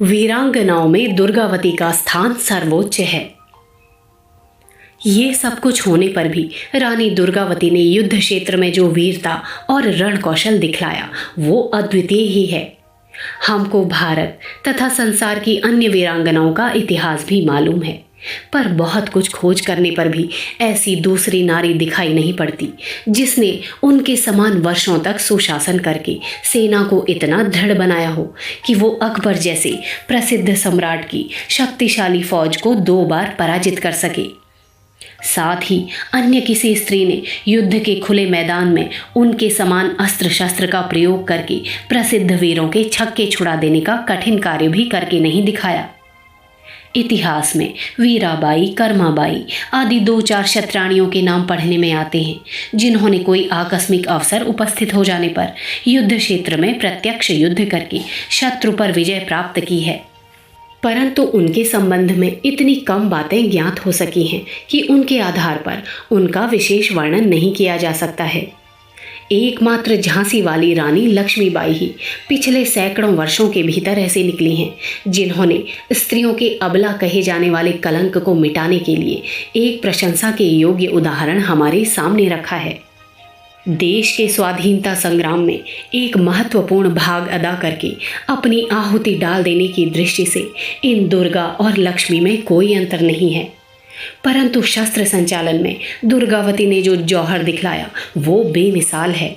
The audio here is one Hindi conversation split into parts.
वीरांगनाओं में दुर्गावती का स्थान सर्वोच्च है। ये सब कुछ होने पर भी रानी दुर्गावती ने युद्ध क्षेत्र में जो वीरता और रण कौशल दिखलाया वो अद्वितीय ही है। हमको भारत तथा संसार की अन्य वीरांगनाओं का इतिहास भी मालूम है, पर बहुत कुछ खोज करने पर भी ऐसी दूसरी नारी दिखाई नहीं पड़ती जिसने उनके समान वर्षों तक सुशासन करके सेना को इतना दृढ़ बनाया हो कि वो अकबर जैसे प्रसिद्ध सम्राट की शक्तिशाली फौज को 2 बार पराजित कर सके। साथ ही अन्य किसी स्त्री ने युद्ध के खुले मैदान में उनके समान अस्त्र शस्त्र का प्रयोग करके प्रसिद्ध वीरों के छक्के छुड़ा देने का कठिन कार्य भी करके नहीं दिखाया। इतिहास में वीराबाई, कर्माबाई आदि 2-4 क्षत्राणियों के नाम पढ़ने में आते हैं, जिन्होंने कोई आकस्मिक अवसर उपस्थित हो जाने पर युद्ध क्षेत्र में प्रत्यक्ष युद्ध करके शत्रु पर विजय प्राप्त की है। परंतु उनके संबंध में इतनी कम बातें ज्ञात हो सकी हैं कि उनके आधार पर उनका विशेष वर्णन नहीं किया जा सकता है। एकमात्र झांसी वाली रानी लक्ष्मीबाई ही पिछले सैकड़ों वर्षों के भीतर ऐसे निकली हैं जिन्होंने स्त्रियों के अबला कहे जाने वाले कलंक को मिटाने के लिए एक प्रशंसा के योग्य उदाहरण हमारे सामने रखा है। देश के स्वाधीनता संग्राम में एक महत्वपूर्ण भाग अदा करके अपनी आहुति डाल देने की दृष्टि से इन दुर्गा और लक्ष्मी में कोई अंतर नहीं है, परंतु शस्त्र संचालन में दुर्गावती ने जो जौहर दिखलाया वो बेमिसाल है।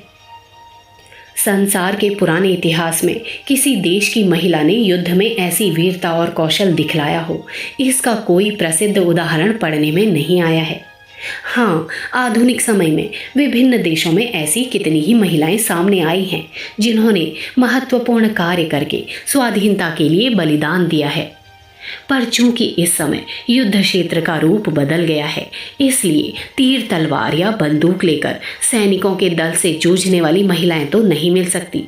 संसार के पुराने इतिहास में किसी देश की महिला ने युद्ध में ऐसी वीरता और कौशल दिखलाया हो, इसका कोई प्रसिद्ध उदाहरण पढ़ने में नहीं आया है। हाँ, आधुनिक समय में विभिन्न देशों में ऐसी कितनी ही महिलाएं सामने आई हैं जिन्होंने महत्वपूर्ण कार्य करके स्वाधीनता के लिए बलिदान दिया है, पर चूंकि इस समय युद्ध क्षेत्र का रूप बदल गया है, इसलिए तीर तलवार या बंदूक लेकर सैनिकों के दल से जूझने वाली महिलाएं तो नहीं मिल सकती,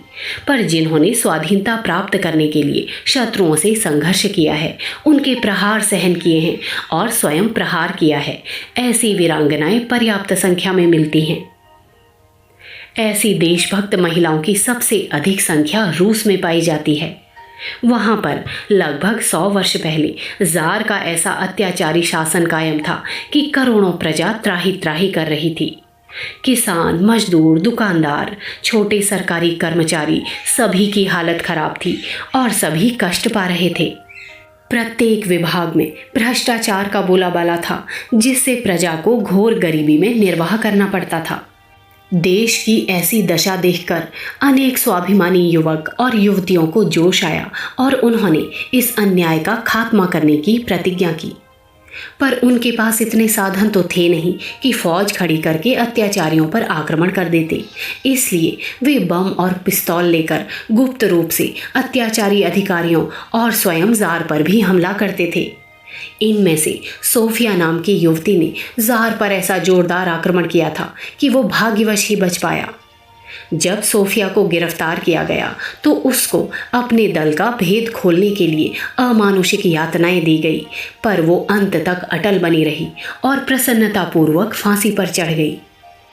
पर जिन्होंने स्वाधीनता प्राप्त करने के लिए शत्रुओं से संघर्ष किया है, उनके प्रहार सहन किए हैं और स्वयं प्रहार किया है, ऐसी वीरांगनाएं पर्याप्त संख्या में मिलती हैं। ऐसी देशभक्त महिलाओं की सबसे अधिक संख्या रूस में पाई जाती है। वहां पर लगभग 100 वर्ष पहले जार का ऐसा अत्याचारी शासन कायम था कि करोड़ों प्रजा त्राही त्राही कर रही थी। किसान, मजदूर, दुकानदार, छोटे सरकारी कर्मचारी सभी की हालत खराब थी और सभी कष्ट पा रहे थे। प्रत्येक विभाग में भ्रष्टाचार का बोलाबाला था, जिससे प्रजा को घोर गरीबी में निर्वाह करना पड़ता था। देश की ऐसी दशा देखकर अनेक स्वाभिमानी युवक और युवतियों को जोश आया और उन्होंने इस अन्याय का खात्मा करने की प्रतिज्ञा की, पर उनके पास इतने साधन तो थे नहीं कि फौज खड़ी करके अत्याचारियों पर आक्रमण कर देते। इसलिए वे बम और पिस्तौल लेकर गुप्त रूप से अत्याचारी अधिकारियों और स्वयं जार पर भी हमला करते थे। इनमें से सोफिया नाम की युवती ने जार पर ऐसा जोरदार आक्रमण किया था कि वो भाग्यवश ही बच पाया। जब सोफिया को गिरफ्तार किया गया तो उसको अपने दल का भेद खोलने के लिए अमानुषिक यातनाएं दी गई, पर वो अंत तक अटल बनी रही और प्रसन्नतापूर्वक फांसी पर चढ़ गई।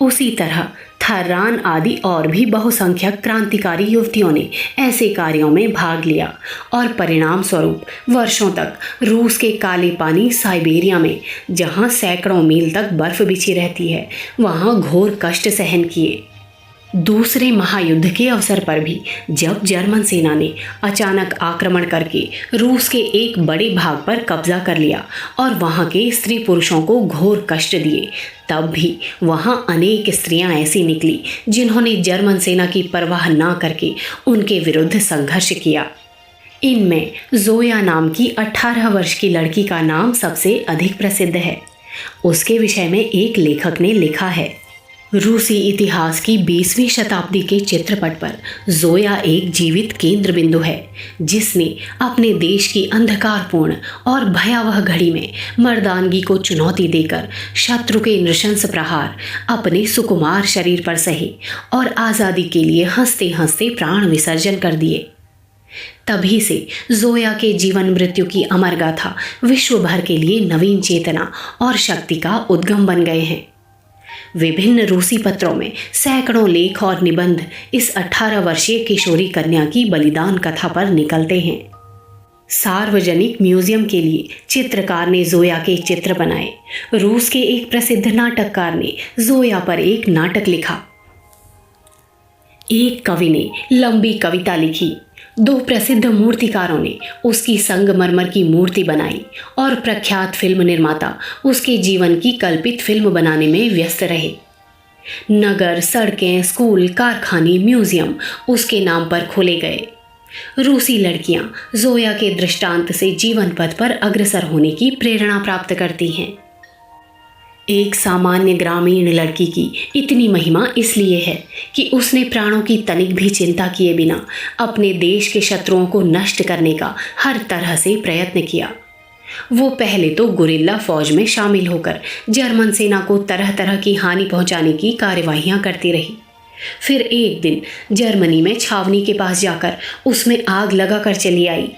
उसी तरह थर्रान आदि और भी बहुसंख्यक क्रांतिकारी युवतियों ने ऐसे कार्यों में भाग लिया और परिणाम स्वरूप वर्षों तक रूस के काले पानी साइबेरिया में, जहां सैकड़ों मील तक बर्फ बिछी रहती है, वहां घोर कष्ट सहन किए। दूसरे महायुद्ध के अवसर पर भी जब जर्मन सेना ने अचानक आक्रमण करके रूस के एक बड़े भाग पर कब्जा कर लिया और वहां के स्त्री पुरुषों को घोर कष्ट दिए, तब भी वहां अनेक स्त्रियां ऐसी निकली जिन्होंने जर्मन सेना की परवाह ना करके उनके विरुद्ध संघर्ष किया। इनमें जोया नाम की 18 वर्ष की लड़की का नाम सबसे अधिक प्रसिद्ध है। उसके विषय में एक लेखक ने लिखा है, रूसी इतिहास की 20वीं शताब्दी के चित्रपट पर जोया एक जीवित केंद्र बिंदु है, जिसने अपने देश की अंधकारपूर्ण और भयावह घड़ी में मर्दानगी को चुनौती देकर शत्रु के नृशंस प्रहार अपने सुकुमार शरीर पर सहे और आज़ादी के लिए हंसते हंसते प्राण विसर्जन कर दिए। तभी से जोया के जीवन मृत्यु की अमर गाथा विश्व भर के लिए नवीन चेतना और शक्ति का उद्गम बन गए हैं। विभिन्न रूसी पत्रों में सैकड़ों लेख और निबंध इस 18 वर्षीय किशोरी कन्या की बलिदान कथा पर निकलते हैं। सार्वजनिक म्यूजियम के लिए चित्रकार ने जोया के चित्र बनाए। रूस के एक प्रसिद्ध नाटककार ने जोया पर एक नाटक लिखा। एक कवि ने लंबी कविता लिखी। 2 प्रसिद्ध मूर्तिकारों ने उसकी संगमरमर की मूर्ति बनाई और प्रख्यात फिल्म निर्माता उसके जीवन की कल्पित फिल्म बनाने में व्यस्त रहे। नगर, सड़कें, स्कूल, कारखाने, म्यूजियम उसके नाम पर खोले गए। रूसी लड़कियां जोया के दृष्टांत से जीवन पथ पर अग्रसर होने की प्रेरणा प्राप्त करती हैं। एक सामान्य ग्रामीण लड़की की इतनी महिमा इसलिए है कि उसने प्राणों की तनिक भी चिंता किए बिना अपने देश के शत्रुओं को नष्ट करने का हर तरह से प्रयत्न किया। वो पहले तो गुरिल्ला फौज में शामिल होकर जर्मन सेना को तरह तरह की हानि पहुंचाने की कार्यवाहियां करती रही। फिर एक दिन जर्मनी में छावनी के पास जाकर उसमें आग लगाकर चली आई।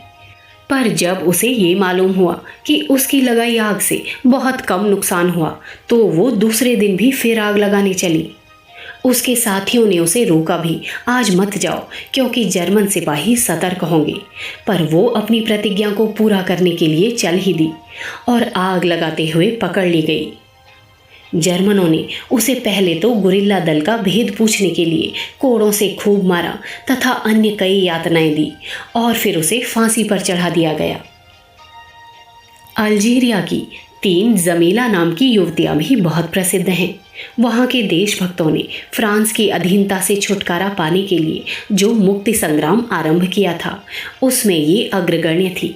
पर जब उसे ये मालूम हुआ कि उसकी लगाई आग से बहुत कम नुकसान हुआ तो वो दूसरे दिन भी फिर आग लगाने चली। उसके साथियों ने उसे रोका भी, आज मत जाओ क्योंकि जर्मन सिपाही सतर्क होंगे। पर वो अपनी प्रतिज्ञा को पूरा करने के लिए चल ही दी और आग लगाते हुए पकड़ ली गई। जर्मनों ने उसे पहले तो गुरिल्ला दल का भेद पूछने के लिए कोड़ों से खूब मारा तथा अन्य कई यातनाएं दी और फिर उसे फांसी पर चढ़ा दिया गया। अल्जीरिया की 3 जमीला नाम की युवतियां भी बहुत प्रसिद्ध हैं। वहां के देशभक्तों ने फ्रांस की अधीनता से छुटकारा पाने के लिए जो मुक्ति संग्राम आरंभ किया था उसमें ये अग्रगण्य थी।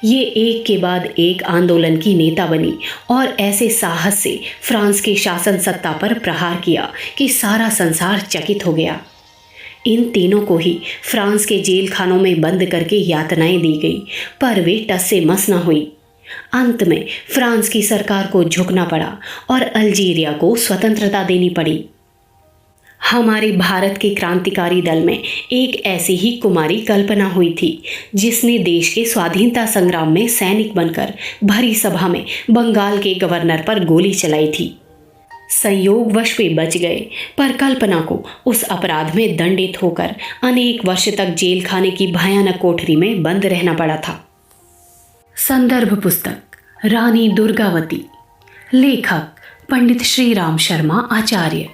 ये एक के बाद एक आंदोलन की नेता बनी और ऐसे साहस से फ्रांस की शासन सत्ता पर प्रहार किया कि सारा संसार चकित हो गया। इन तीनों को ही फ्रांस के जेल खानों में बंद करके यातनाएं दी गई, पर वे टस से मस न हुई। अंत में फ्रांस की सरकार को झुकना पड़ा और अल्जीरिया को स्वतंत्रता देनी पड़ी। हमारे भारत के क्रांतिकारी दल में एक ऐसी ही कुमारी कल्पना हुई थी जिसने देश के स्वाधीनता संग्राम में सैनिक बनकर भरी सभा में बंगाल के गवर्नर पर गोली चलाई थी। संयोगवश वे बच गए, पर कल्पना को उस अपराध में दंडित होकर अनेक वर्ष तक जेल खाने की भयानक कोठरी में बंद रहना पड़ा था। संदर्भ पुस्तक रानी दुर्गावती, लेखक पंडित श्रीराम शर्मा आचार्य।